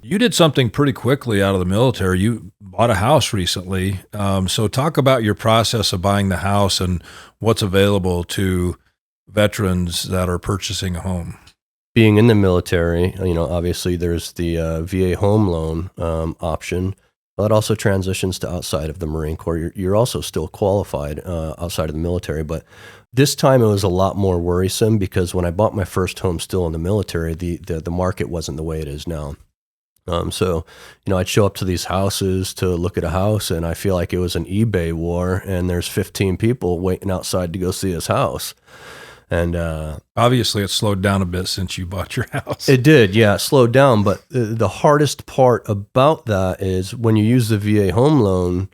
You did something pretty quickly out of the military. You bought a house recently. So talk about your process of buying the house and what's available to veterans that are purchasing a home. Being in the military, obviously there's the VA home loan option. Well, it also transitions to outside of the Marine Corps. You're also still qualified outside of the military, but this time it was a lot more worrisome because when I bought my first home still in the military, the market wasn't the way it is now. So I'd show up to these houses to look at a house, and I feel like it was an eBay war, and there's 15 people waiting outside to go see his house. And obviously, it slowed down a bit since you bought your house. It did, yeah, it slowed down. But the hardest part about that is when you use the VA home loan,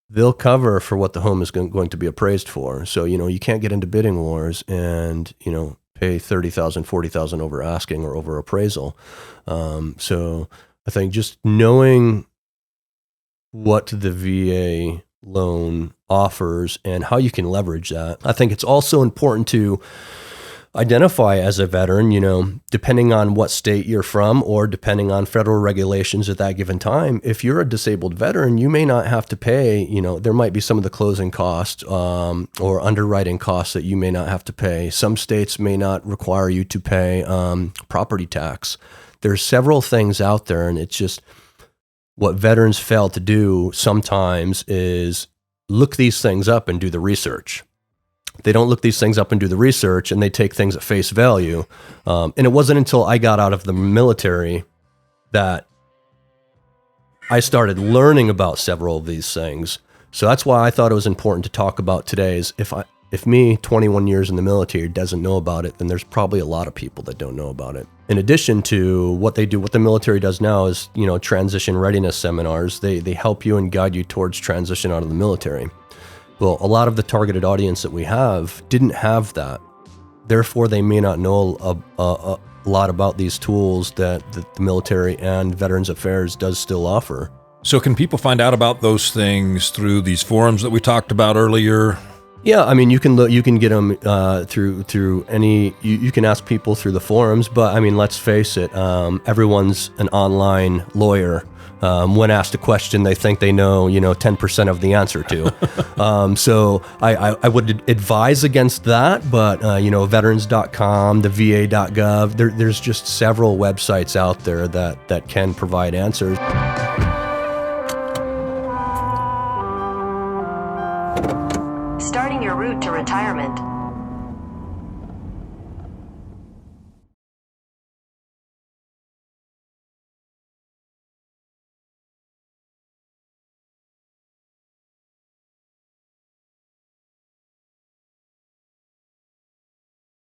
they'll cover for what the home is going to be appraised for. So, you can't get into bidding wars and, pay $30,000, $40,000 over asking or over appraisal. So I think just knowing what the VA loan offers and how you can leverage that. I think it's also important to identify as a veteran, depending on what state you're from or depending on federal regulations at that given time. If you're a disabled veteran, you may not have to pay, there might be some of the closing costs or underwriting costs that you may not have to pay. Some states may not require you to pay property tax. There's several things out there, and it's just what veterans fail to do sometimes is look these things up and do the research. They don't look these things up and do the research, and they take things at face value. And it wasn't until I got out of the military that I started learning about several of these things. So that's why I thought it was important to talk about today is if me, 21 years in the military, doesn't know about it, then there's probably a lot of people that don't know about it. In addition to what they do, what the military does now is, transition readiness seminars. They help you and guide you towards transition out of the military. Well, a lot of the targeted audience that we have didn't have that. Therefore, they may not know a lot about these tools that the military and Veterans Affairs does still offer. So can people find out about those things through these forums that we talked about earlier? Yeah, I mean, you can look, you can get them through any. You can ask people through the forums, but I mean, let's face it, everyone's an online lawyer. When asked a question, they think they know, 10% of the answer to. So I would advise against that, but veterans.com, the va.gov, there's just several websites out there that can provide answers. Starting your route to retirement.